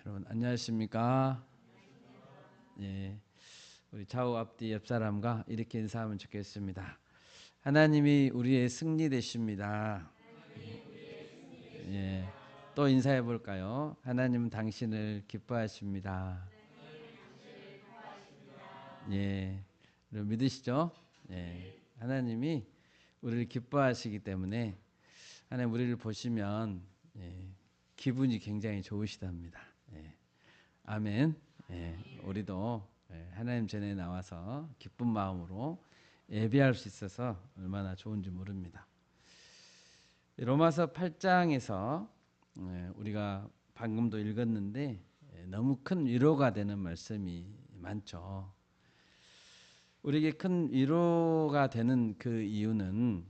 여러분 안녕하십니까? 예, 우리 좌우 앞뒤 옆 사람과 이렇게 인사하면 좋겠습니다. 하나님이 우리의 승리 되십니다. 예, 또 인사해 볼까요? 하나님은 당신을 기뻐하십니다. 예, 여러분 믿으시죠? 예, 하나님이 우리를 기뻐하시기 때문에 하나님 우리를 보시면 기분이 굉장히 좋으시답니다. 아멘. 우리도 하나님 전에 나와서 기쁜 마음으로 예배할 수 있어서 얼마나 좋은지 모릅니다. 로마서 8장에서 우리가 방금도 읽었는데 너무 큰 위로가 되는 말씀이 많죠. 우리에게 큰 위로가 되는 그 이유는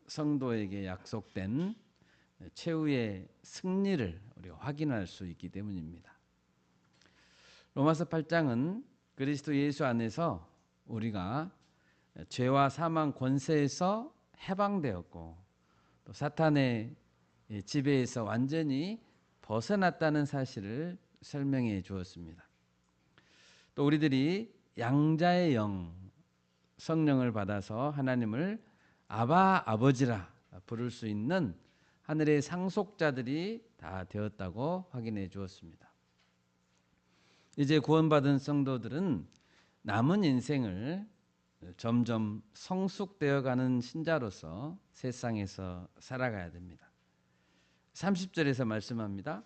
성도에게 약속된 최후의 승리를 우리가 확인할 수 있기 때문입니다. 로마서 8장은 그리스도 예수 안에서 우리가 죄와 사망 권세에서 해방되었고 또 사탄의 지배에서 완전히 벗어났다는 사실을 설명해 주었습니다. 또 우리들이 양자의 영 성령을 받아서 하나님을 아바 아버지라 부를 수 있는 하늘의 상속자들이 다 되었다고 확인해 주었습니다. 이제 구원받은 성도들은 남은 인생을 점점 성숙되어가는 신자로서 세상에서 살아가야 됩니다. 30절에서 말씀합니다.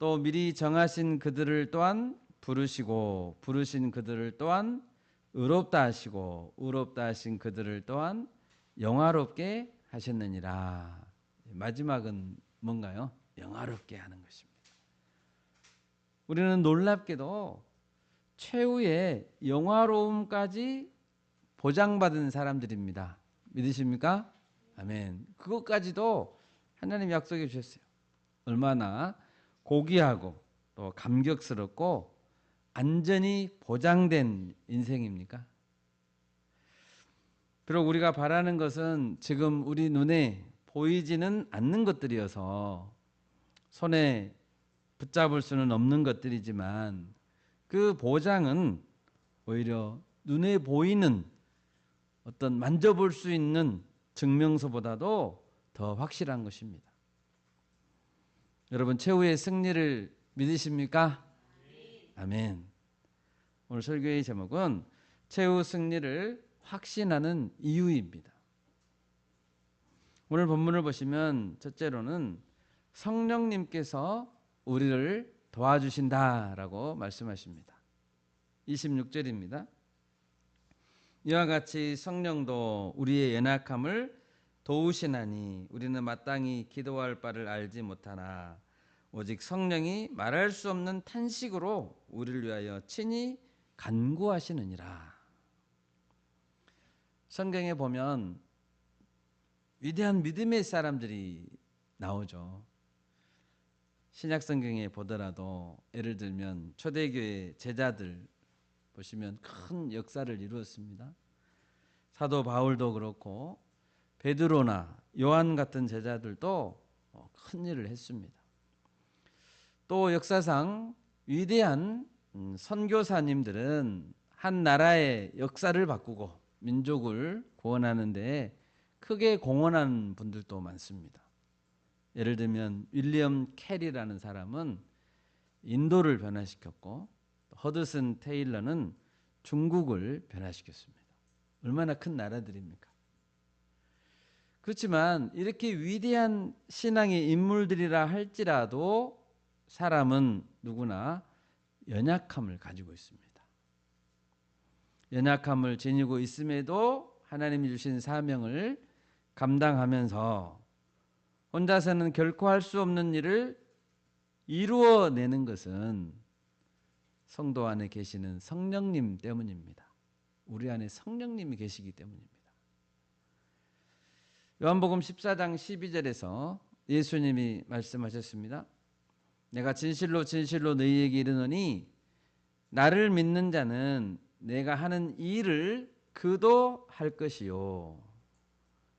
또 미리 정하신 그들을 또한 부르시고 부르신 그들을 또한 의롭다 하시고 의롭다 하신 그들을 또한 영화롭게 하셨느니라. 마지막은 뭔가요? 영화롭게 하는 것입니다. 우리는 놀랍게도 최후의 영화로움까지 보장받은 사람들입니다. 믿으십니까? 아멘. 그것까지도 하나님 약속해 주셨어요. 얼마나 고귀하고 또 감격스럽고 안전이 보장된 인생입니까? 비록 우리가 바라는 것은 지금 우리 눈에 보이지는 않는 것들이어서 손에 붙잡을 수는 없는 것들이지만 그 보장은 오히려 눈에 보이는 어떤 만져볼 수 있는 증명서보다도 더 확실한 것입니다. 여러분 최후의 승리를 믿으십니까? 아멘. 오늘 설교의 제목은 최후 승리를 확신하는 이유입니다. 오늘 본문을 보시면 첫째로는 성령님께서 우리를 도와주신다라고 말씀하십니다. 26절입니다. 이와 같이 성령도 우리의 연약함을 도우시나니 우리는 마땅히 기도할 바를 알지 못하나 오직 성령이 말할 수 없는 탄식으로 우리를 위하여 친히 간구하시느니라. 성경에 보면 위대한 믿음의 사람들이 나오죠. 신약 성경에 보더라도 예를 들면 초대교회 제자들 보시면 큰 역사를 이루었습니다. 사도 바울도 그렇고 베드로나 요한 같은 제자들도 큰 일을 했습니다. 또 역사상 위대한 선교사님들은 한 나라의 역사를 바꾸고 민족을 구원하는 데 크게 공헌한 분들도 많습니다. 예를 들면 윌리엄 캐리라는 사람은 인도를 변화시켰고 허드슨 테일러는 중국을 변화시켰습니다. 얼마나 큰 나라들입니까? 그렇지만 이렇게 위대한 신앙의 인물들이라 할지라도 사람은 누구나 연약함을 가지고 있습니다. 연약함을 지니고 있음에도 하나님이 주신 사명을 감당하면서 혼자서는 결코 할 수 없는 일을 이루어내는 것은 성도 안에 계시는 성령님 때문입니다. 우리 안에 성령님이 계시기 때문입니다. 요한복음 14장 12절에서 예수님이 말씀하셨습니다. 내가 진실로 진실로 너희에게 이르노니 나를 믿는 자는 내가 하는 이 일을 그도 할 것이요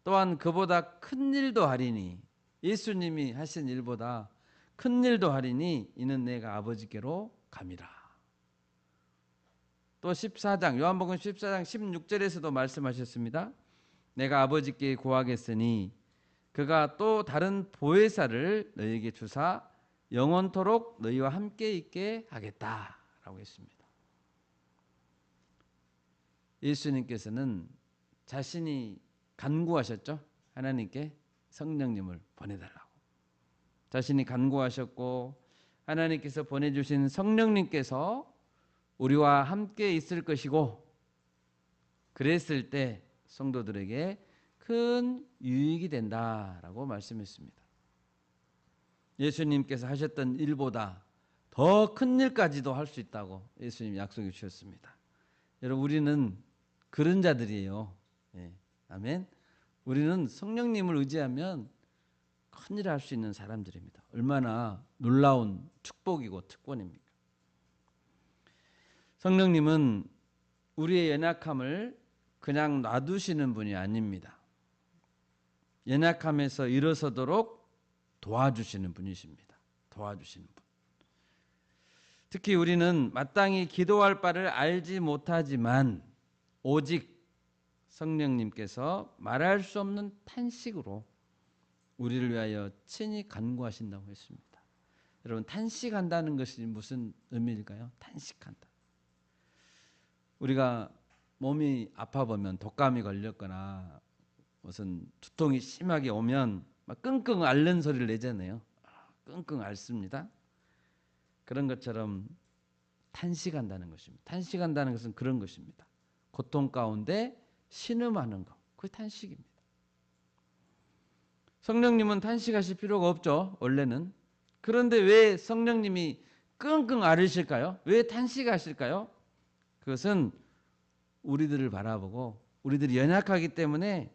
또한 그보다 큰 일도 하리니 예수님이 하신 일보다 큰 일도 하리니 이는 내가 아버지께로 감이라. 또 14장 요한복음 14장 16절에서도 말씀하셨습니다. 내가 아버지께 구하겠으니 그가 또 다른 보혜사를 너희에게 주사 영원토록 너희와 함께 있게 하겠다라고 했습니다. 예수님께서는 자신이 간구하셨죠. 하나님께 성령님을 보내달라고. 자신이 간구하셨고 하나님께서 보내주신 성령님께서 우리와 함께 있을 것이고 그랬을 때 성도들에게 큰 유익이 된다라고 말씀했습니다. 예수님께서 하셨던 일보다 더 큰 일까지도 할 수 있다고 예수님 약속해 주셨습니다. 여러분 우리는 그런 자들이에요. 예, 아멘. 우리는 성령님을 의지하면 큰일을 할 수 있는 사람들입니다. 얼마나 놀라운 축복이고 특권입니까? 성령님은 우리의 연약함을 그냥 놔두시는 분이 아닙니다. 연약함에서 일어서도록 도와주시는 분이십니다. 도와주시는 분. 특히 우리는 마땅히 기도할 바를 알지 못하지만 오직 성령님께서 말할 수 없는 탄식으로 우리를 위하여 친히 간구하신다고 했습니다. 여러분 탄식한다는 것이 무슨 의미일까요? 탄식한다. 우리가 몸이 아파 보면 독감이 걸렸거나 무슨 두통이 심하게 오면 막 끙끙 앓는 소리를 내잖아요. 끙끙 앓습니다. 그런 것처럼 탄식한다는 것입니다. 탄식한다는 것은 그런 것입니다. 고통 가운데 신음하는 것, 그게 탄식입니다. 성령님은 탄식하실 필요가 없죠. 원래는. 그런데 왜 성령님이 끙끙 앓으실까요? 왜 탄식하실까요? 그것은 우리들을 바라보고 우리들이 연약하기 때문에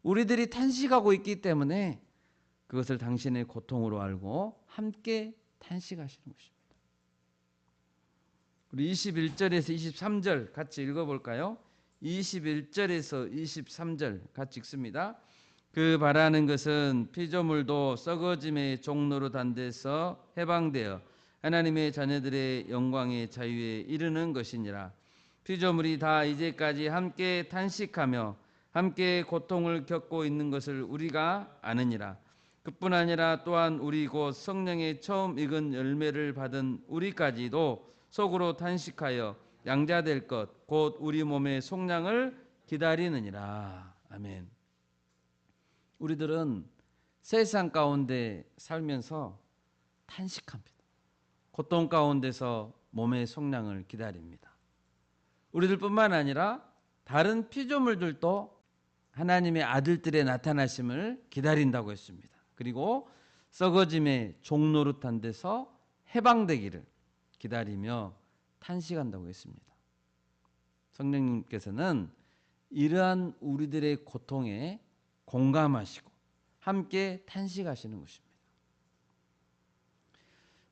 우리들이 탄식하고 있기 때문에 그것을 당신의 고통으로 알고 함께 탄식하시는 것입니다. 우리 21절에서 23절 같이 읽어볼까요? 21절에서 23절 같이 읽습니다. 그 바라는 것은 피조물도 썩어짐의 종로로 단데서 해방되어 하나님의 자녀들의 영광의 자유에 이르는 것이니라. 피조물이 다 이제까지 함께 탄식하며 함께 고통을 겪고 있는 것을 우리가 아느니라. 그뿐 아니라 또한 우리 곧 성령의 처음 익은 열매를 받은 우리까지도 속으로 탄식하여 양자될 것 곧 우리 몸의 속량을 기다리느니라. 아멘. 우리들은 세상 가운데 살면서 탄식합니다. 고통 가운데서 몸의 속량을 기다립니다. 우리들뿐만 아니라 다른 피조물들도 하나님의 아들들의 나타나심을 기다린다고 했습니다. 그리고 썩어짐의 종노릇한 데서 해방되기를 기다리며 탄식한다고 했습니다. 성령님께서는 이러한 우리들의 고통에 공감하시고 함께 탄식하시는 것입니다.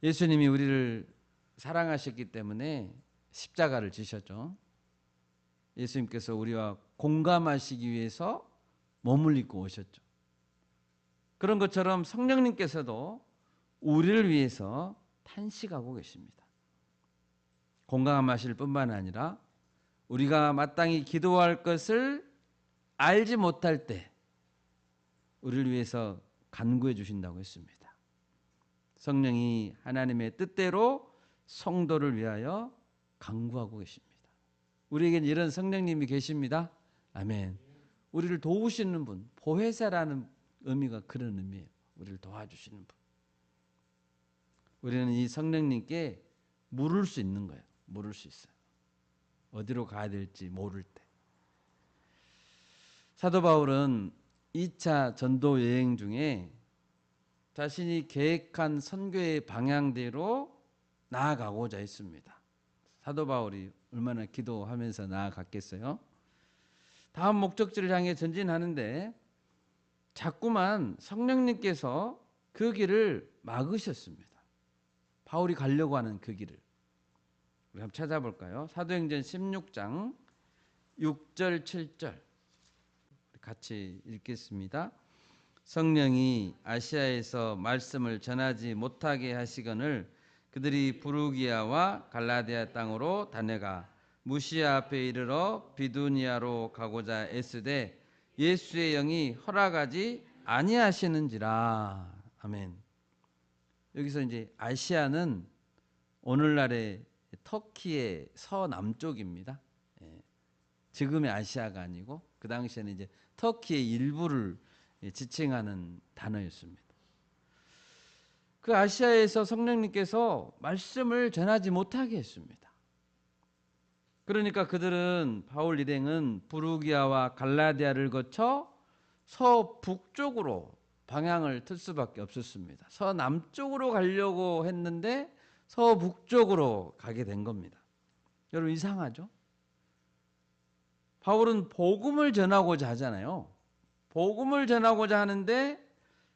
예수님이 우리를 사랑하셨기 때문에 십자가를 지셨죠. 예수님께서 우리와 공감하시기 위해서 몸을 입고 오셨죠. 그런 것처럼 성령님께서도 우리를 위해서 탄식하고 계십니다. 공감하실 뿐만 아니라 우리가 마땅히 기도할 것을 알지 못할 때 우리를 위해서 간구해 주신다고 했습니다. 성령이 하나님의 뜻대로 성도를 위하여 간구하고 계십니다. 우리에게는 이런 성령님이 계십니다. 아멘. 우리를 도우시는 분, 보혜사라는 의미가 그런 의미예요. 우리를 도와주시는 분. 우리는 이 성령님께 물을 수 있는 거예요. 물을 수 있어요. 어디로 가야 될지 모를 때. 사도 바울은 2차 전도 여행 중에 자신이 계획한 선교의 방향대로 나아가고자 했습니다. 사도 바울이 얼마나 기도하면서 나아갔겠어요? 다음 목적지를 향해 전진하는데 자꾸만 성령님께서 그 길을 막으셨습니다. 바울이 가려고 하는 그 길을. 우리 한번 찾아볼까요? 사도행전 16장 6절 7절 같이 읽겠습니다. 성령이 아시아에서 말씀을 전하지 못하게 하시거늘 그들이 부르기아와 갈라디아 땅으로 다녀가 무시아 앞에 이르러 비두니아로 가고자 애쓰되 예수의 영이 허락하지 아니하시는지라. 아멘. 여기서 이제 아시아는 오늘날의 터키의 서남쪽입니다. 예, 지금의 아시아가 아니고 그 당시에는 이제 터키의 일부를 지칭하는 단어였습니다. 그 아시아에서 성령님께서 말씀을 전하지 못하게 했습니다. 그러니까 그들은 바울 일행은 부르기아와 갈라디아를 거쳐 서북쪽으로 방향을 틀 수밖에 없었습니다. 서남쪽으로 가려고 했는데 서북쪽으로 가게 된 겁니다. 여러분 이상하죠? 바울은 복음을 전하고자 하잖아요. 복음을 전하고자 하는데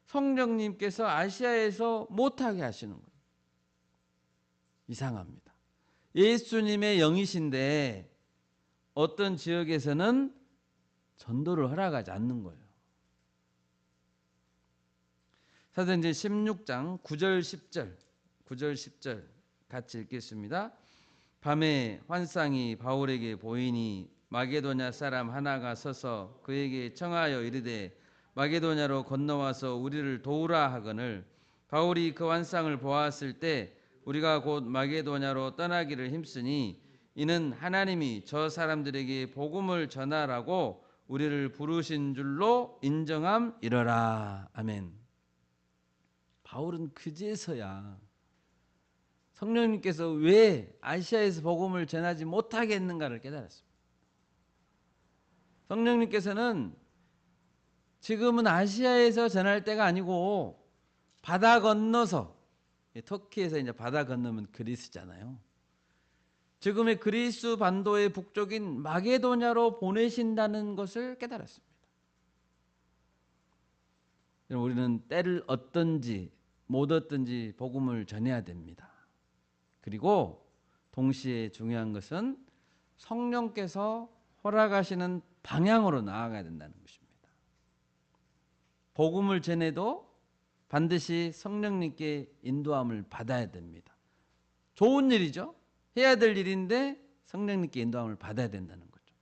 성령님께서 아시아에서 못하게 하시는 거예요. 이상합니다. 예수님의 영이신데 어떤 지역에서는 전도를 허락하지 않는 거예요. 사도행전 16장 9절 10절 같이 읽겠습니다. 밤에 환상이 바울에게 보이니 마게도냐 사람 하나가 서서 그에게 청하여 이르되 마게도냐로 건너와서 우리를 도우라 하거늘 바울이 그 환상을 보았을 때 우리가 곧 마게도냐로 떠나기를 힘쓰니 이는 하나님이 저 사람들에게 복음을 전하라고 우리를 부르신 줄로 인정함이러라. 아멘. 바울은 그제서야 성령님께서 왜 아시아에서 복음을 전하지 못하게 했는가를 깨달았습니다. 성령님께서는 지금은 아시아에서 전할 때가 아니고 바다 건너서, 터키에서 이제 바다 건너면 그리스잖아요. 지금의 그리스 반도의 북쪽인 마게도냐로 보내신다는 것을 깨달았습니다. 우리는 때를 얻든지 못 얻든지 복음을 전해야 됩니다. 그리고 동시에 중요한 것은 성령께서 허락하시는 방향으로 나아가야 된다는 것입니다. 복음을 전해도 반드시 성령님께 인도함을 받아야 됩니다. 좋은 일이죠. 해야 될 일인데 성령님께 인도함을 받아야 된다는 거죠.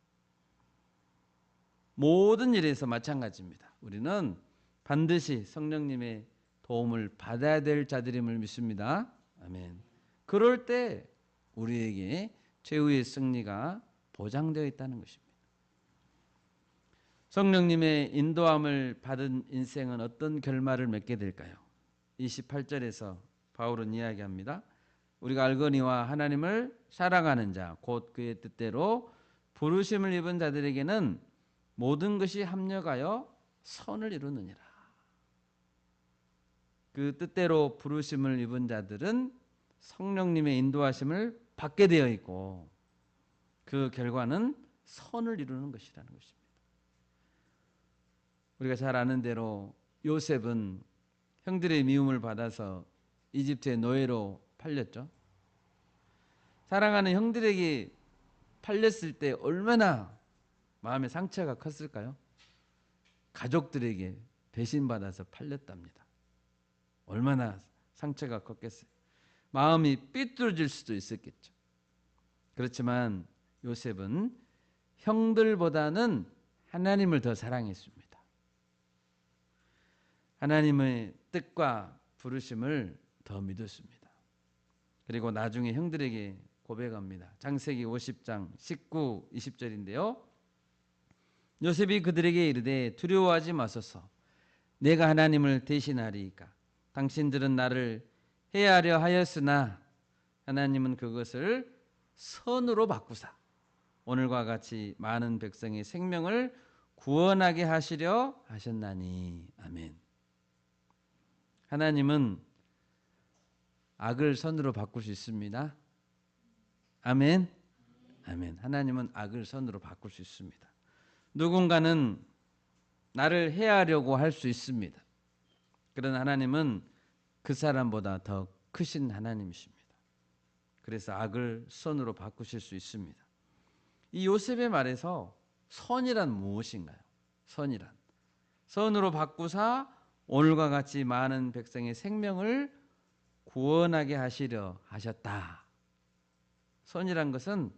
모든 일에서 마찬가지입니다. 우리는 반드시 성령님의 도움을 받아야 될 자들임을 믿습니다. 아멘. 그럴 때 우리에게 최후의 승리가 보장되어 있다는 것입니다. 성령님의 인도함을 받은 인생은 어떤 결말을 맺게 될까요? 28절에서 바울은 이야기합니다. 우리가 알거니와 하나님을 사랑하는 자, 곧 그의 뜻대로 부르심을 입은 자들에게는 모든 것이 합력하여 선을 이루느니라. 그 뜻대로 부르심을 입은 자들은 성령님의 인도하심을 받게 되어 있고 그 결과는 선을 이루는 것이라는 것입니다. 우리가 잘 아는 대로 요셉은 형들의 미움을 받아서 이집트의 노예로 팔렸죠. 사랑하는 형들에게 팔렸을 때 얼마나 마음의 상처가 컸을까요? 가족들에게 배신받아서 팔렸답니다. 얼마나 상처가 컸겠어요. 마음이 삐뚤어질 수도 있었겠죠. 그렇지만 요셉은 형들보다는 하나님을 더 사랑했습니다. 하나님의 뜻과 부르심을 더 믿었습니다. 그리고 나중에 형들에게 고백합니다. 창세기 50장 19, 20절인데요. 요셉이 그들에게 이르되 두려워하지 마소서. 내가 하나님을 대신하리이까. 당신들은 나를 해하려 하였으나 하나님은 그것을 선으로 바꾸사 오늘과 같이 많은 백성의 생명을 구원하게 하시려 하셨나니. 아멘. 하나님은 악을 선으로 바꿀 수 있습니다. 아멘. 아멘. 하나님은 악을 선으로 바꿀 수 있습니다. 누군가는 나를 해하려고 할 수 있습니다. 그러나 하나님은 그 사람보다 더 크신 하나님이십니다. 그래서 악을 선으로 바꾸실 수 있습니다. 이 요셉의 말에서 선이란 무엇인가요? 선이란 선으로 바꾸사 오늘과 같이 많은 백성의 생명을 구원하게 하시려 하셨다. 선이란 것은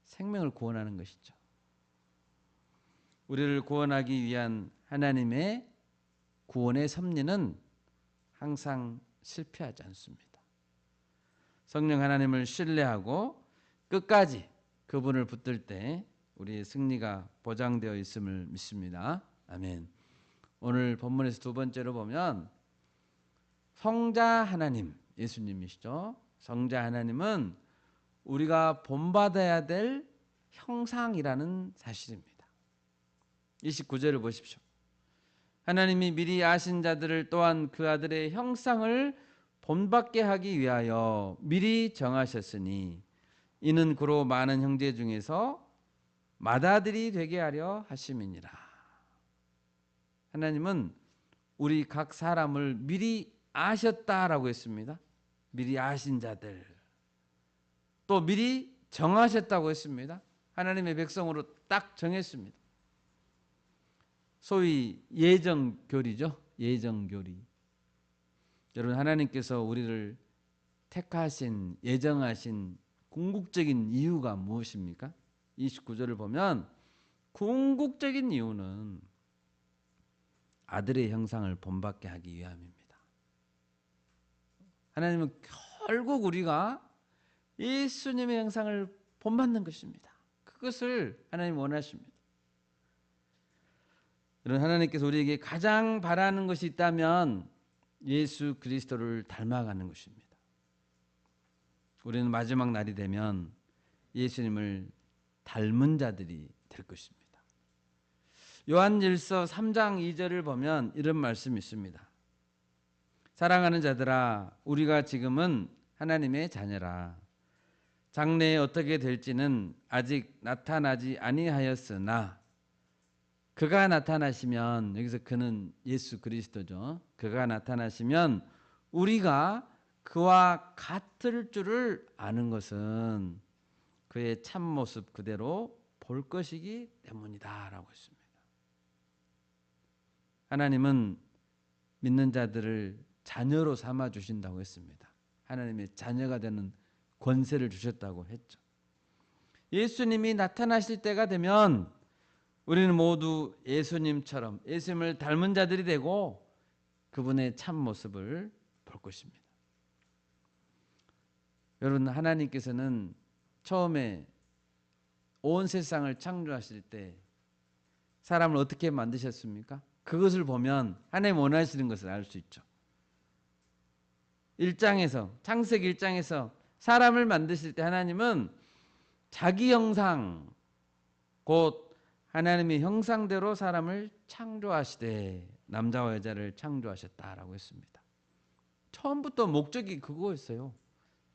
생명을 구원하는 것이죠. 우리를 구원하기 위한 하나님의 구원의 섭리는 항상 실패하지 않습니다. 성령 하나님을 신뢰하고 끝까지 그분을 붙들 때 우리의 승리가 보장되어 있음을 믿습니다. 아멘. 오늘 본문에서 두 번째로 보면 성자 하나님, 예수님이시죠. 성자 하나님은 우리가 본받아야 될 형상이라는 사실입니다. 29절을 보십시오. 하나님이 미리 아신 자들을 또한 그 아들의 형상을 본받게 하기 위하여 미리 정하셨으니 이는 그로 많은 형제 중에서 맏아들이 되게 하려 하심이니라. 하나님은 우리 각 사람을 미리 아셨다라고 했습니다. 미리 아신 자들. 또 미리 정하셨다고 했습니다. 하나님의 백성으로 딱 정했습니다. 소위 예정교리죠. 예정교리. 여러분, 하나님께서 우리를 택하신, 예정하신 궁극적인 이유가 무엇입니까? 29절을 보면 궁극적인 이유는 아들의 형상을 본받게 하기 위함입니다. 하나님은 결국 우리가 예수님의 형상을 본받는 것입니다. 그것을 하나님 원하십니다. 여러분, 하나님께서 우리에게 가장 바라는 것이 있다면 예수 그리스도를 닮아가는 것입니다. 우리는 마지막 날이 되면 예수님을 닮은 자들이 될 것입니다. 요한일서 3장 2절을 보면 이런 말씀이 있습니다. 사랑하는 자들아, 우리가 지금은 하나님의 자녀라. 장래에 어떻게 될지는 아직 나타나지 아니하였으나 그가 나타나시면, 여기서 그는 예수 그리스도죠. 그가 나타나시면 우리가 그와 같을 줄을 아는 것은 그의 참모습 그대로 볼 것이기 때문이다 라고 했습니다. 하나님은 믿는 자들을 자녀로 삼아 주신다고 했습니다. 하나님의 자녀가 되는 권세를 주셨다고 했죠. 예수님이 나타나실 때가 되면 우리는 모두 예수님처럼 예수님을 닮은 자들이 되고 그분의 참모습을 볼 것입니다. 여러분, 하나님께서는 처음에 온 세상을 창조하실 때 사람을 어떻게 만드셨습니까? 그것을 보면 하나님 원하시는 것을 알 수 있죠. 창세기 1장에서 사람을 만드실 때 하나님은 자기 형상, 곧 하나님의 형상대로 사람을 창조하시되 남자와 여자를 창조하셨다라고 했습니다. 처음부터 목적이 그거였어요.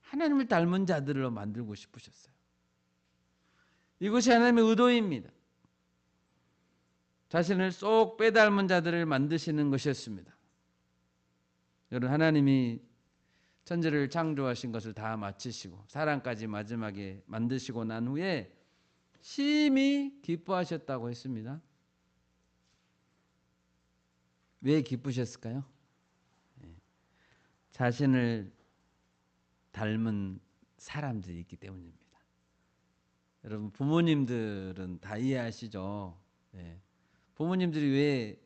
하나님을 닮은 자들로 만들고 싶으셨어요. 이것이 하나님의 의도입니다. 자신을 쏙 빼닮은 자들을 만드시는 것이었습니다. 여러분, 하나님이 천지를 창조하신 것을 다 마치시고 사람까지 마지막에 만드시고 난 후에 심히 기뻐하셨다고 했습니다. 왜 기쁘셨을까요? 자신을 닮은 사람들이 있기 때문입니다. 여러분, 부모님들은 다 이해하시죠? 부모님들이 왜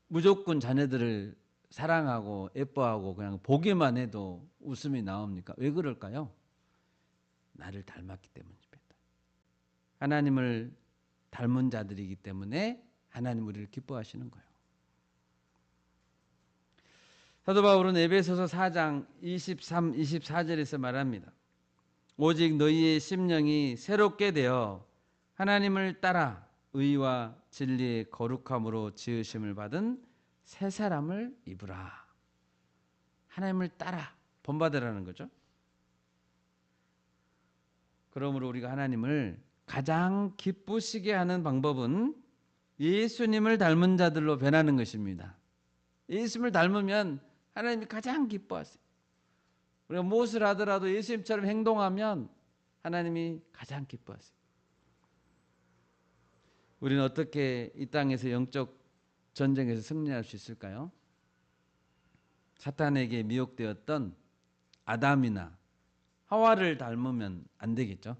무조건 자녀들을 사랑하고 예뻐하고 그냥 보기만 해도 웃음이 나옵니까? 왜 그럴까요? 나를 닮았기 때문입니다. 하나님을 닮은 자들이기 때문에 하나님 우리를 기뻐하시는 거예요. 사도 바울은 에베소서 4장 23, 24절에서 말합니다. 오직 너희의 심령이 새롭게 되어 하나님을 따라 의와 진리의 거룩함으로 지으심을 받은 새 사람을 입으라. 하나님을 따라 본받으라는 거죠. 그러므로 우리가 하나님을 가장 기쁘시게 하는 방법은 예수님을 닮은 자들로 변하는 것입니다. 예수님을 닮으면 하나님이 가장 기뻐하세요. 우리가 무엇을 하더라도 예수님처럼 행동하면 하나님이 가장 기뻐하세요. 우리는 어떻게 이 땅에서 영적 전쟁에서 승리할 수 있을까요? 사탄에게 미혹되었던 아담이나 하와를 닮으면 안 되겠죠.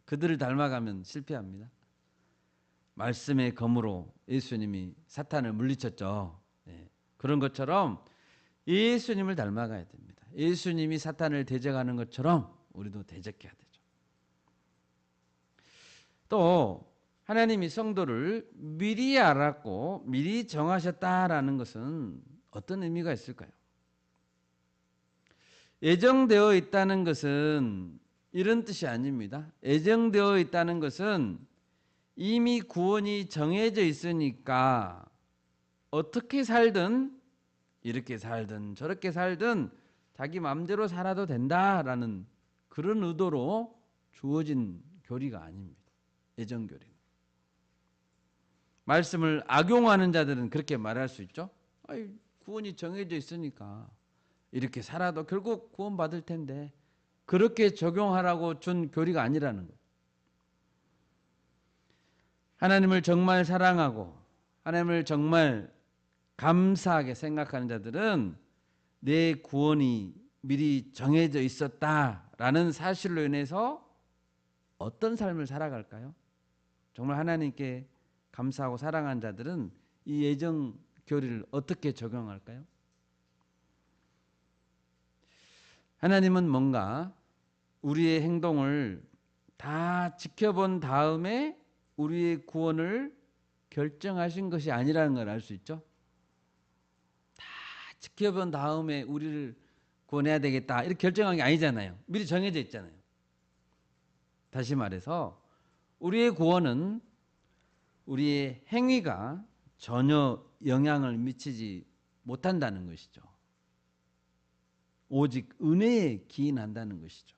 그들을 닮아가면 실패합니다. 말씀의 검으로 예수님이 사탄을 물리쳤죠. 그런 것처럼 예수님을 닮아가야 됩니다. 예수님이 사탄을 대적하는 것처럼 우리도 대적해야 되죠. 또 하나님이 성도를 미리 알았고 미리 정하셨다라는 것은 어떤 의미가 있을까요? 예정되어 있다는 것은 이런 뜻이 아닙니다. 예정되어 있다는 것은 이미 구원이 정해져 있으니까 어떻게 살든 이렇게 살든 저렇게 살든 자기 마음대로 살아도 된다라는 그런 의도로 주어진 교리가 아닙니다. 예정교리는. 말씀을 악용하는 자들은 그렇게 말할 수 있죠. 구원이 정해져 있으니까 이렇게 살아도 결국 구원 받을 텐데 그렇게 적용하라고 준 교리가 아니라는 거예요. 하나님을 정말 사랑하고 하나님을 정말 감사하게 생각하는 자들은 내 구원이 미리 정해져 있었다라는 사실로 인해서 어떤 삶을 살아갈까요? 정말 하나님께 감사하고 사랑하는 자들은 이 예정 교리를 어떻게 적용할까요? 하나님은 뭔가 우리의 행동을 다 지켜본 다음에 우리의 구원을 결정하신 것이 아니라는 걸 알 수 있죠. 다 지켜본 다음에 우리를 구원해야 되겠다 이렇게 결정한 게 아니잖아요. 미리 정해져 있잖아요. 다시 말해서 우리의 구원은 우리의 행위가 전혀 영향을 미치지 못한다는 것이죠. 오직 은혜에 기인한다는 것이죠.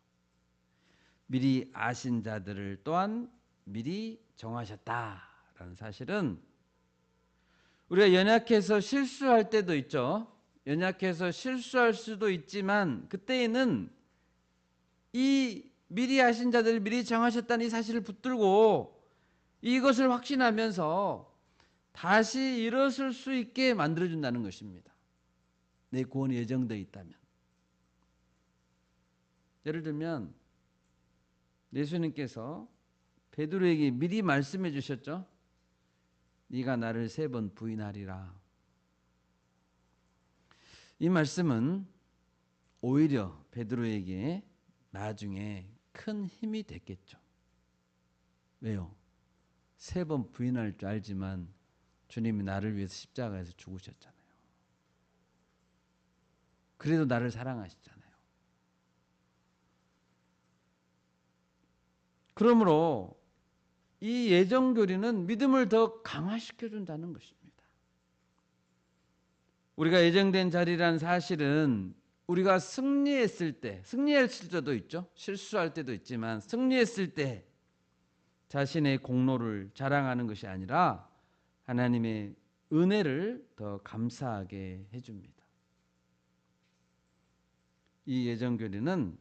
미리 아신 자들을 또한 미리 정하셨다라는 사실은 우리가 연약해서 실수할 때도 있죠. 연약해서 실수할 수도 있지만 그때에는 이 미리 아신 자들을 미리 정하셨다는 이 사실을 붙들고 이것을 확신하면서 다시 일어설 수 있게 만들어준다는 것입니다. 내 구원이 예정되어 있다면. 예를 들면 예수님께서 베드로에게 미리 말씀해 주셨죠. 네가 나를 3번 부인하리라. 이 말씀은 오히려 베드로에게 나중에 큰 힘이 됐겠죠. 왜요? 3번 부인할 줄 알지만 주님이 나를 위해서 십자가에서 죽으셨잖아요. 그래도 나를 사랑하시잖아요. 그러므로 이 예정교리는 믿음을 더 강화시켜준다는 것입니다. 우리가 예정된 자리란 사실은 우리가 승리했을 때도 있죠. 실수할 때도 있지만 승리했을 때 자신의 공로를 자랑하는 것이 아니라 하나님의 은혜를 더 감사하게 해줍니다. 이 예정교리는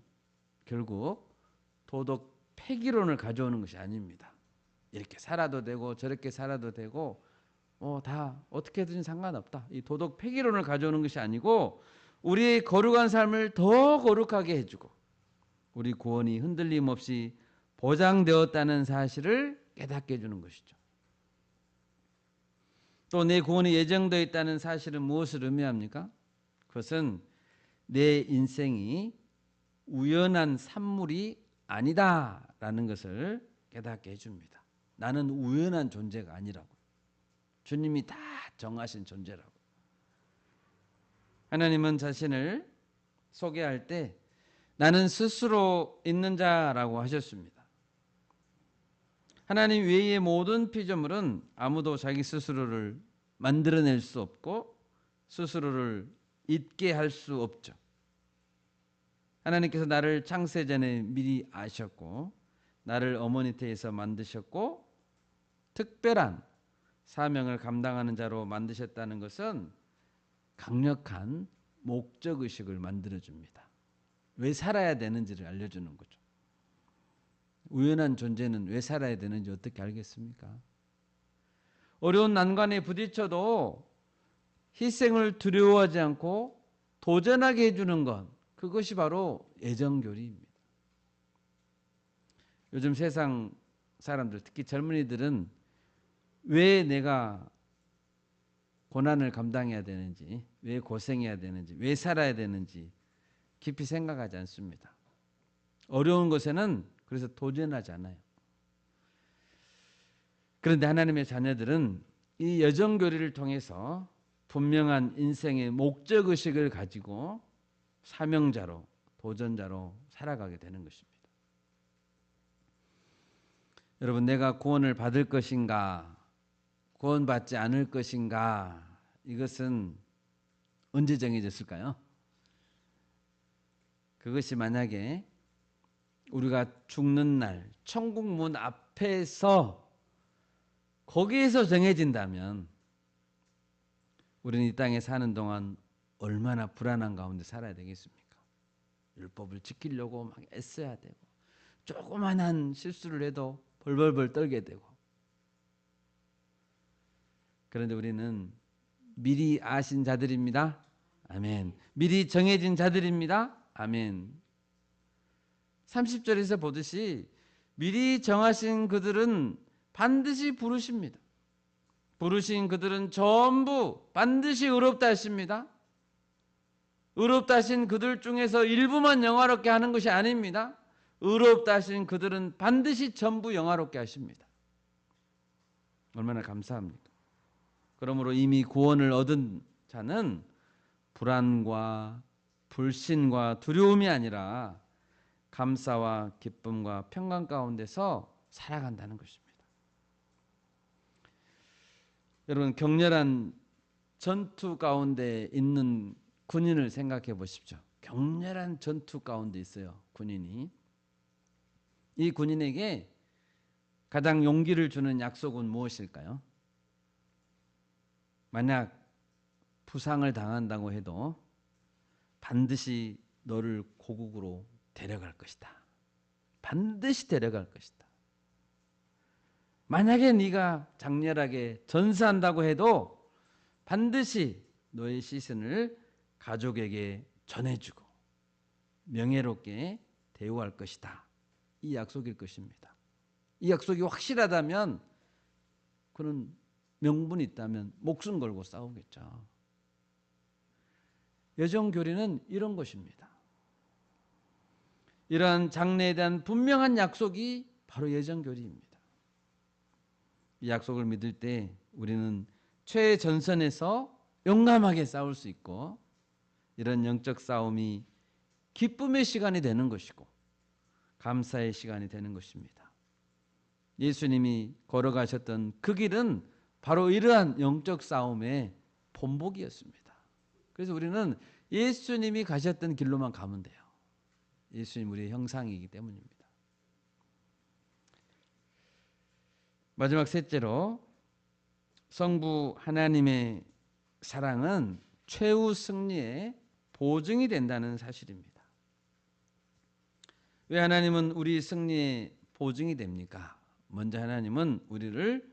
결국 도덕 폐기론을 가져오는 것이 아닙니다. 이렇게 살아도 되고 저렇게 살아도 되고 다 어떻게든 상관없다. 이 도덕 폐기론을 가져오는 것이 아니고 우리의 거룩한 삶을 더 거룩하게 해주고 우리 구원이 흔들림 없이 보장되었다는 사실을 깨닫게 해주는 것이죠. 또 내 구원이 예정되어 있다는 사실은 무엇을 의미합니까? 그것은 내 인생이 우연한 산물이 아니다라는 것을 깨닫게 해줍니다. 나는 우연한 존재가 아니라고. 주님이 다 정하신 존재라고. 하나님은 자신을 소개할 때 나는 스스로 있는 자라고 하셨습니다. 하나님 외의 모든 피조물은 아무도 자기 스스로를 만들어낼 수 없고 스스로를 있게 할 수 없죠. 하나님께서 나를 창세 전에 미리 아셨고 나를 어머니 태에서 만드셨고 특별한 사명을 감당하는 자로 만드셨다는 것은 강력한 목적의식을 만들어줍니다. 왜 살아야 되는지를 알려주는 거죠. 우연한 존재는 왜 살아야 되는지 어떻게 알겠습니까? 어려운 난관에 부딪혀도 희생을 두려워하지 않고 도전하게 해주는 것, 그것이 바로 애정교리입니다. 요즘 세상 사람들, 특히 젊은이들은 왜 내가 고난을 감당해야 되는지, 왜 고생해야 되는지, 왜 살아야 되는지 깊이 생각하지 않습니다. 어려운 것에는 그래서 도전하지 않아요. 그런데 하나님의 자녀들은 이 여정교리를 통해서 분명한 인생의 목적의식을 가지고 사명자로, 도전자로 살아가게 되는 것입니다. 여러분, 내가 구원을 받을 것인가, 구원받지 않을 것인가, 이것은 언제 정해졌을까요? 그것이 만약에 우리가 죽는 날 천국 문 앞에서 거기에서 정해진다면 우리는 이 땅에 사는 동안 얼마나 불안한 가운데 살아야 되겠습니까? 율법을 지키려고 막 애써야 되고, 조그만한 실수를 해도 벌벌벌 떨게 되고. 그런데 우리는 미리 아신 자들입니다. 아멘. 미리 정해진 자들입니다. 아멘. 30절에서 보듯이 미리 정하신 그들은 반드시 부르십니다. 부르신 그들은 전부 반드시 의롭다 하십니다. 의롭다 하신 그들 중에서 일부만 영화롭게 하는 것이 아닙니다. 의롭다 하신 그들은 반드시 전부 영화롭게 하십니다. 얼마나 감사합니까? 그러므로 이미 구원을 얻은 자는 불안과 불신과 두려움이 아니라 감사와 기쁨과 평강 가운데서 살아간다는 것입니다. 여러분, 격렬한 전투 가운데 있는 군인을 생각해 보십시오. 격렬한 전투 가운데 있어요, 군인이. 이 군인에게 가장 용기를 주는 약속은 무엇일까요? 만약 부상을 당한다고 해도 반드시 너를 고국으로 데려갈 것이다. 반드시 데려갈 것이다. 만약에 네가 장렬하게 전사한다고 해도 반드시 너의 시신을 가족에게 전해주고 명예롭게 대우할 것이다. 이 약속일 것입니다. 이 약속이 확실하다면 그는 명분이 있다면 목숨 걸고 싸우겠죠. 여정교리는 이런 것입니다. 이러한 장래에 대한 분명한 약속이 바로 여정교리입니다. 이 약속을 믿을 때 우리는 최전선에서 용감하게 싸울 수 있고, 이런 영적 싸움이 기쁨의 시간이 되는 것이고 감사의 시간이 되는 것입니다. 예수님이 걸어가셨던 그 길은 바로 이러한 영적 싸움의 본보기였습니다. 그래서 우리는 예수님이 가셨던 길로만 가면 돼요. 예수님 우리의 형상이기 때문입니다. 마지막 셋째로, 성부 하나님의 사랑은 최후 승리의 보증이 된다는 사실입니다. 왜 하나님은 우리 승리의 보증이 됩니까? 먼저 하나님은 우리를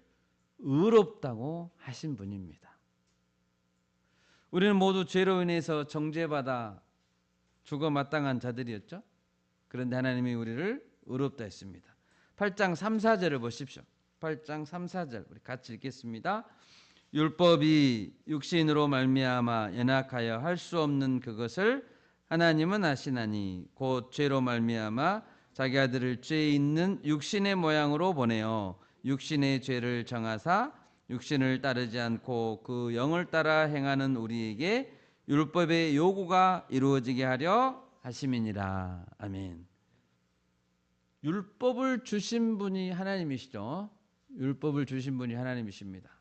의롭다고 하신 분입니다. 우리는 모두 죄로 인해서 정죄받아 죽어 마땅한 자들이었죠. 그런데 하나님이 우리를 의롭다 했습니다. 8장 3, 4절을 보십시오. 8장 3, 4절 우리 같이 읽겠습니다. 율법이 육신으로 말미암아 연약하여 할 수 없는 그것을 하나님은 아시나니 곧 죄로 말미암아 자기 아들을 죄 있는 육신의 모양으로 보내어 육신의 죄를 정하사 육신을 따르지 않고 그 영을 따라 행하는 우리에게 율법의 요구가 이루어지게 하려 하심이니라. 아멘. 율법을 주신 분이 하나님이시죠. 율법을 주신 분이 하나님이십니다.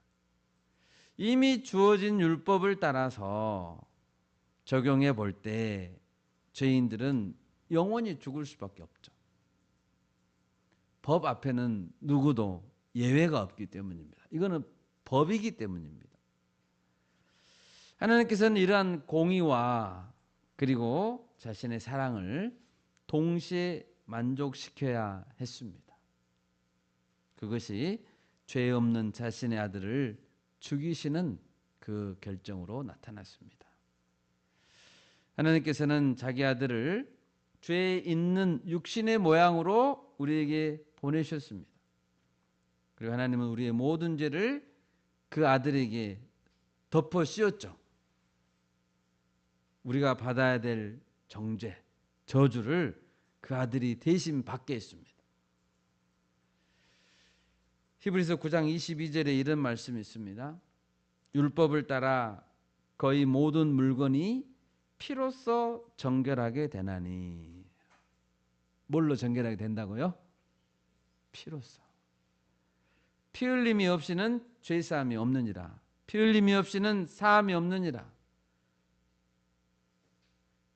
이미 주어진 율법을 따라서 적용해 볼 때 죄인들은 영원히 죽을 수밖에 없죠. 법 앞에는 누구도 예외가 없기 때문입니다. 이거는 법이기 때문입니다. 하나님께서는 이러한 공의와 그리고 자신의 사랑을 동시에 만족시켜야 했습니다. 그것이 죄 없는 자신의 아들을 죽이시는 그 결정으로 나타났습니다. 하나님께서는 자기 아들을 죄 있는 육신의 모양으로 우리에게 보내셨습니다. 그리고 하나님은 우리의 모든 죄를 그 아들에게 덮어 씌웠죠. 우리가 받아야 될 정죄, 저주를 그 아들이 대신 받게 했습니다. 히브리서 9장 22절에 이런 말씀이 있습니다. 율법을 따라 거의 모든 물건이 피로써 정결하게 되나니. 뭘로 정결하게 된다고요? 피로써. 피 흘림이 없이는 죄 사함이 없느니라. 피 흘림이 없이는 사함이 없느니라.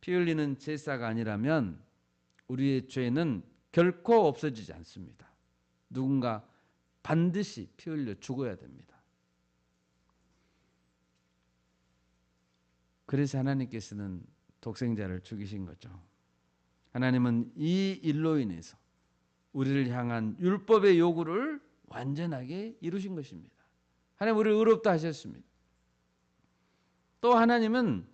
피 흘리는 제사가 아니라면 우리의 죄는 결코 없어지지 않습니다. 누군가 반드시 피 흘려 죽어야 됩니다. 그래서 하나님께서는 독생자를 죽이신 거죠. 하나님은 이 일로 인해서 우리를 향한 율법의 요구를 완전하게 이루신 것입니다. 하나님 우리를 의롭다 하셨습니다. 또 하나님은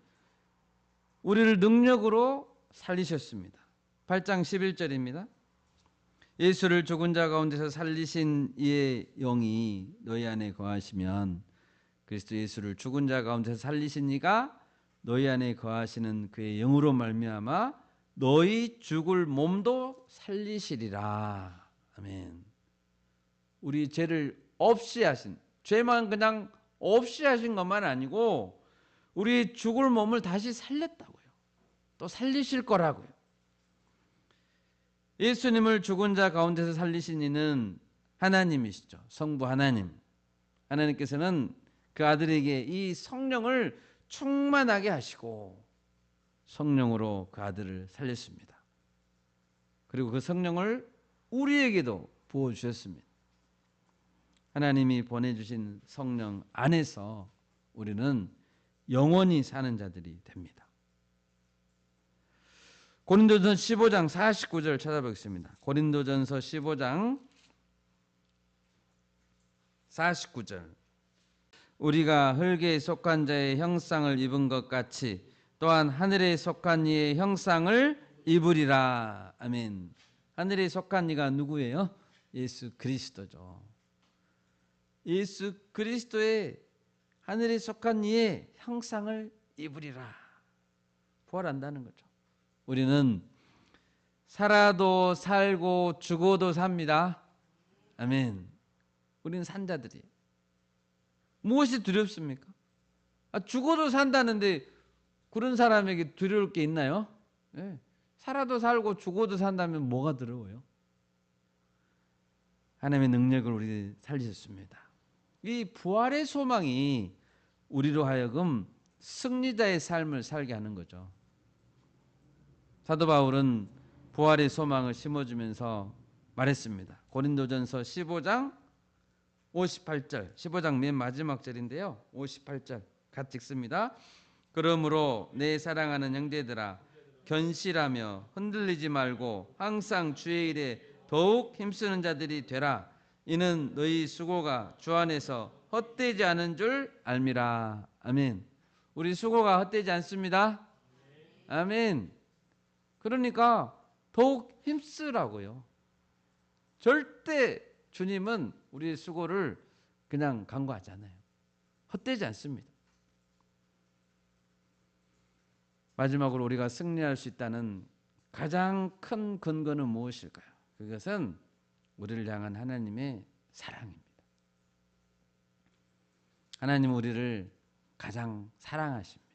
우리를 능력으로 살리셨습니다. 8장 11절입니다. 예수를 죽은 자 가운데서 살리신 이의 영이 너희 안에 거하시면 그리스도 예수를 죽은 자 가운데서 살리신 이가 너희 안에 거하시는 그의 영으로 말미암아 너희 죽을 몸도 살리시리라. 아멘. 우리 죄를 없이 하신, 죄만 그냥 없이 하신 것만 아니고 우리 죽을 몸을 다시 살렸다고요. 또 살리실 거라고요. 예수님을 죽은 자 가운데서 살리신 이는 하나님이시죠. 성부 하나님. 하나님께서는 그 아들에게 이 성령을 충만하게 하시고 성령으로 그 아들을 살렸습니다. 그리고 그 성령을 우리에게도 부어주셨습니다. 하나님이 보내주신 성령 안에서 우리는 영원히 사는 자들이 됩니다. 고린도전서 15장 49절 찾아보겠습니다. 고린도전서 15장 49절. 우리가 흙에 속한 자의 형상을 입은 것 같이 또한 하늘에 속한 이의 형상을 입으리라. 아멘. 하늘에 속한 이가 누구예요? 예수 그리스도죠. 예수 그리스도의 하늘에 속한 이의 형상을 입으리라. 부활한다는 거죠. 우리는 살아도 살고 죽어도 삽니다. 아멘. 우리는 산자들이에요. 무엇이 두렵습니까? 죽어도 산다는데 그런 사람에게 두려울 게 있나요? 네. 살아도 살고 죽어도 산다면 뭐가 두려워요? 하나님의 능력을 우리 살리셨습니다. 이 부활의 소망이 우리로 하여금 승리자의 삶을 살게 하는 거죠. 사도 바울은 부활의 소망을 심어주면서 말했습니다. 고린도전서 15장 58절, 15장 맨 마지막 절인데요. 58절 같이 읽습니다. 그러므로 내 사랑하는 형제들아 견실하며 흔들리지 말고 항상 주의 일에 더욱 힘쓰는 자들이 되라. 이는 너희 수고가 주 안에서 헛되지 않은 줄 알미라. 아멘. 우리 수고가 헛되지 않습니다. 아멘. 그러니까 더욱 힘쓰라고요. 절대 주님은 우리의 수고를 그냥 간과하지 않아요. 헛되지 않습니다. 마지막으로 우리가 승리할 수 있다는 가장 큰 근거는 무엇일까요? 그것은 우리를 향한 하나님의 사랑입니다. 하나님은 우리를 가장 사랑하십니다.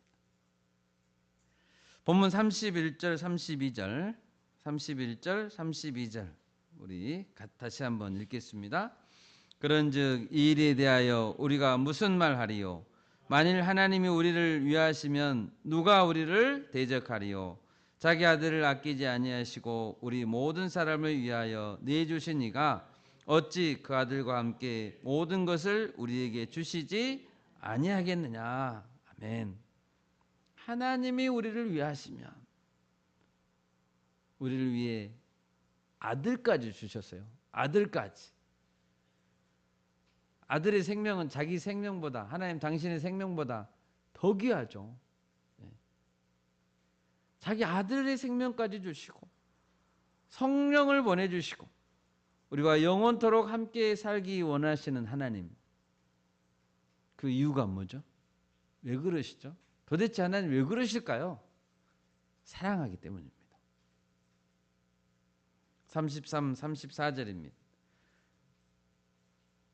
본문 31절 32절 31절 32절 우리 다시 한번 읽겠습니다. 그런즉 이 일에 대하여 우리가 무슨 말하리요? 만일 하나님이 우리를 위하시면 누가 우리를 대적하리요? 자기 아들을 아끼지 아니하시고 우리 모든 사람을 위하여 내주신 이가 어찌 그 아들과 함께 모든 것을 우리에게 주시지 아니하겠느냐. 아멘. 하나님이 우리를 위하시면 우리를 위해 아들까지 주셨어요. 아들까지. 아들의 생명은 자기 생명보다, 하나님 당신의 생명보다 더 귀하죠. 자기 아들의 생명까지 주시고 성령을 보내주시고 우리와 영원토록 함께 살기 원하시는 하나님. 그 이유가 뭐죠? 왜 그러시죠? 도대체 하나님 왜 그러실까요? 사랑하기 때문입니다. 33, 34절입니다.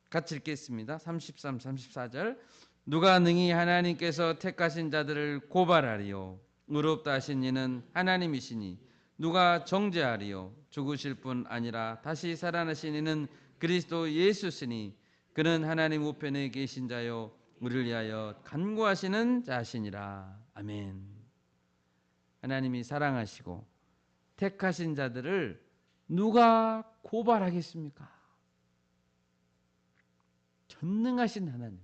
같이 읽겠습니다. 33, 34절. 누가 능히 하나님께서 택하신 자들을 고발하리요? 의롭다 하신 이는 하나님이시니 누가 정죄하리요? 죽으실 뿐 아니라 다시 살아나신 이는 그리스도 예수시니 그는 하나님 우편에 계신 자요 우리를 위하여 간구하시는 자시니라. 아멘. 하나님이 사랑하시고 택하신 자들을 누가 고발하겠습니까? 전능하신 하나님,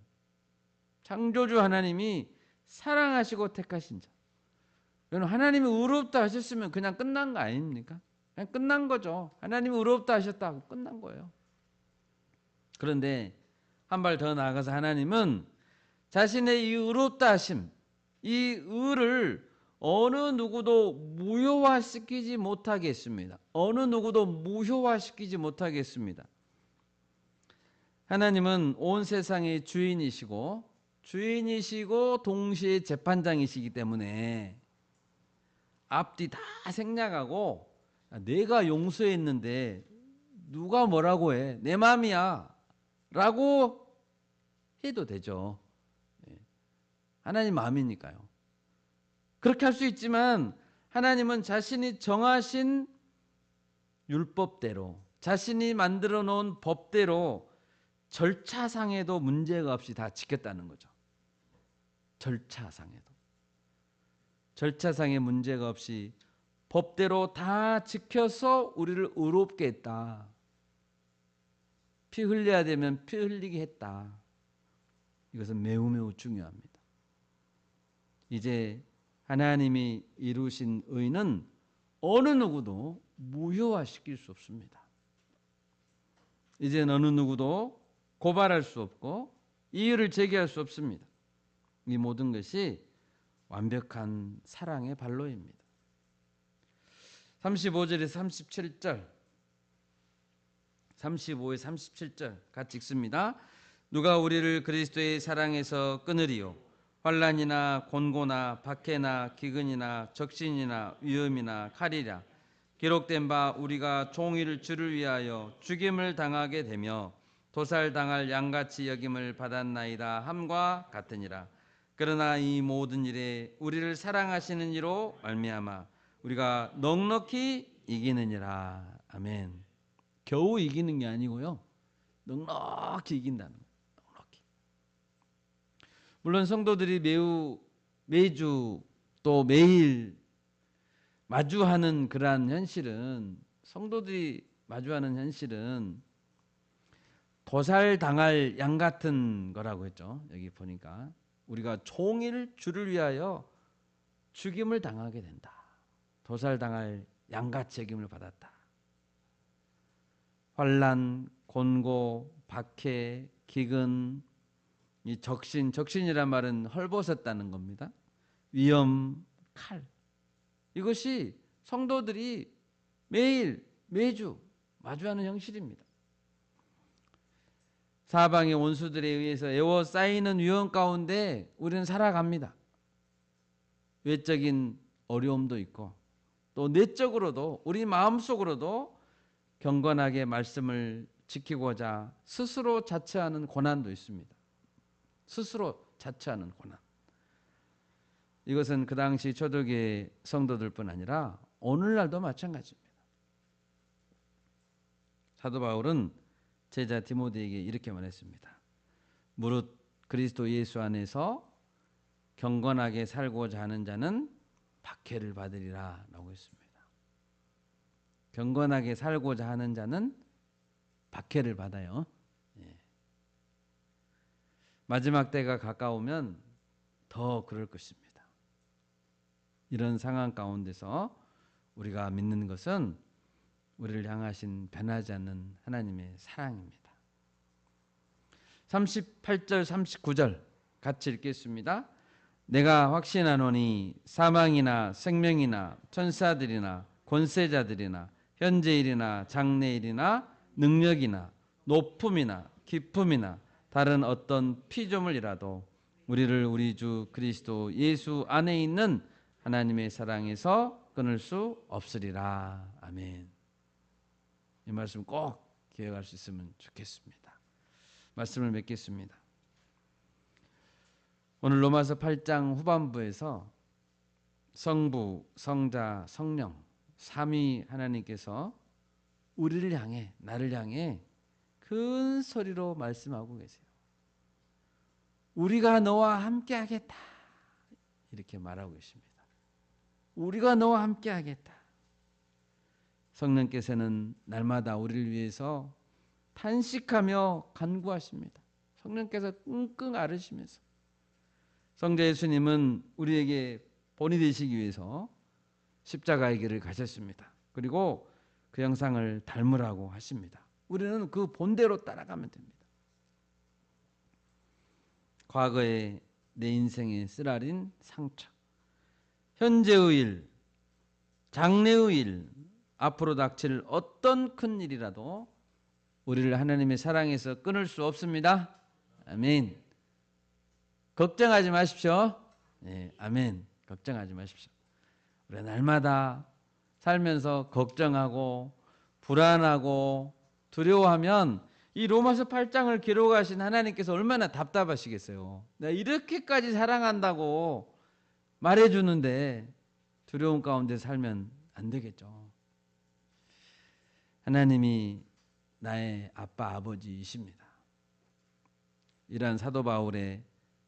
창조주 하나님이 사랑하시고 택하신 자. 여러분, 하나님이 의롭다 하셨으면 그냥 끝난 거 아닙니까? 그냥 끝난 거죠. 하나님이 의롭다 하셨다고 끝난 거예요. 그런데 한 발 더 나아가서 하나님은 자신의 이 의롭다 하심, 이 의를 어느 누구도 무효화시키지 못하게 했습니다. 어느 누구도 무효화시키지 못하게 했습니다. 하나님은 온 세상의 주인이시고 동시에 재판장이시기 때문에 앞뒤 다 생략하고 내가 용서했는데 누가 뭐라고 해? 내 마음이야 라고 해도 되죠. 하나님 마음이니까요. 그렇게 할 수 있지만 하나님은 자신이 정하신 율법대로 자신이 만들어 놓은 법대로 절차상에도 문제가 없이 다 지켰다는 거죠. 절차상에 문제가 없이 법대로 다 지켜서 우리를 의롭게 했다. 피 흘려야 되면 피 흘리게 했다. 이것은 매우 매우 중요합니다. 이제 하나님이 이루신 의는 어느 누구도 무효화시킬 수 없습니다. 이제는 어느 누구도 고발할 수 없고 이유를 제기할 수 없습니다. 이 모든 것이 완벽한 사랑의 발로입니다. 35절에서 37절 35에 37절 같이 읽습니다. 누가 우리를 그리스도의 사랑에서 끊으리요? 환난이나 곤고나 박해나 기근이나 적신이나 위험이나 칼이라. 기록된 바 우리가 종일 주를 위하여 죽임을 당하게 되며 도살당할 양같이 여김을 받았나이다 함과 같으니라. 그러나 이 모든 일에 우리를 사랑하시는 이로 말미암아 우리가 넉넉히 이기느니라. 아멘. 겨우 이기는 게 아니고요, 넉넉히 이긴다는 거예요. 넉넉히. 물론 성도들이 매주 또 매일 마주하는 그러한 현실은, 성도들이 마주하는 현실은 도살당할 양 같은 거라고 했죠. 여기 보니까 우리가 종일 주를 위하여 죽임을 당하게 된다. 도살당할 양같이 여김을 받았다. 환난, 곤고, 박해, 기근, 이 적신이란 말은 헐벗었다는 겁니다. 위험, 칼. 이것이 성도들이 매주 마주하는 현실입니다. 사방의 원수들에 의해서 에워싸이는 위험 가운데 우리는 살아갑니다. 외적인 어려움도 있고 또 내적으로도, 우리 마음속으로도 경건하게 말씀을 지키고자 스스로 자처하는 고난도 있습니다. 스스로 자처하는 고난. 이것은 그 당시 초대교회 성도들뿐 아니라 오늘날도 마찬가지입니다. 사도 바울은 제자 디모데에게 이렇게 말했습니다. 무릇 그리스도 예수 안에서 경건하게 살고자 하는 자는 박해를 받으리라 라고 했습니다. 경건하게 살고자 하는 자는 박해를 받아요. 마지막 때가 가까우면 더 그럴 것입니다. 이런 상황 가운데서 우리가 믿는 것은 우리를 향하신 변하지 않는 하나님의 사랑입니다. 38절 39절 같이 읽겠습니다. 내가 확신하노니 사망이나 생명이나 천사들이나 권세자들이나 현재일이나 장래일이나 능력이나 높음이나 깊음이나 다른 어떤 피조물이라도 우리를 우리 주 그리스도 예수 안에 있는 하나님의 사랑에서 끊을 수 없으리라. 아멘. 이 말씀 꼭 기억할 수 있으면 좋겠습니다. 말씀을 맺겠습니다. 오늘 로마서 8장 후반부에서 성부, 성자, 성령 삼위 하나님께서 우리를 향해, 나를 향해 큰 소리로 말씀하고 계세요. 우리가 너와 함께 하겠다. 이렇게 말하고 계십니다. 우리가 너와 함께 하겠다. 성령께서는 날마다 우리를 위해서 탄식하며 간구하십니다. 성령께서 끙끙 앓으시면서 성자 예수님은 우리에게 본이 되시기 위해서 십자가의 길을 가셨습니다. 그리고 그 형상을 닮으라고 하십니다. 우리는 그 본대로 따라가면 됩니다. 과거의 내 인생의 쓰라린 상처, 현재의 일, 장래의 일, 앞으로 닥칠 어떤 큰 일이라도 우리를 하나님의 사랑에서 끊을 수 없습니다. 아멘. 걱정하지 마십시오. 네, 아멘. 걱정하지 마십시오. 우리 날마다 살면서 걱정하고 불안하고 두려워하면 이 로마서 8장을 기록하신 하나님께서 얼마나 답답하시겠어요. 내가 이렇게까지 사랑한다고 말해주는데 두려움 가운데 살면 안 되겠죠. 하나님이 나의 아빠 아버지이십니다. 이러한 사도 바울의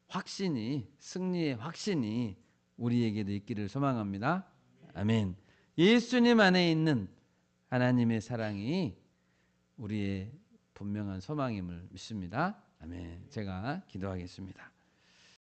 확신이, 승리의 확신이 우리에게도 있기를 소망합니다. 아멘. 예수님 안에 있는 하나님의 사랑이 우리의 분명한 소망임을 믿습니다. 아멘. 제가 기도하겠습니다.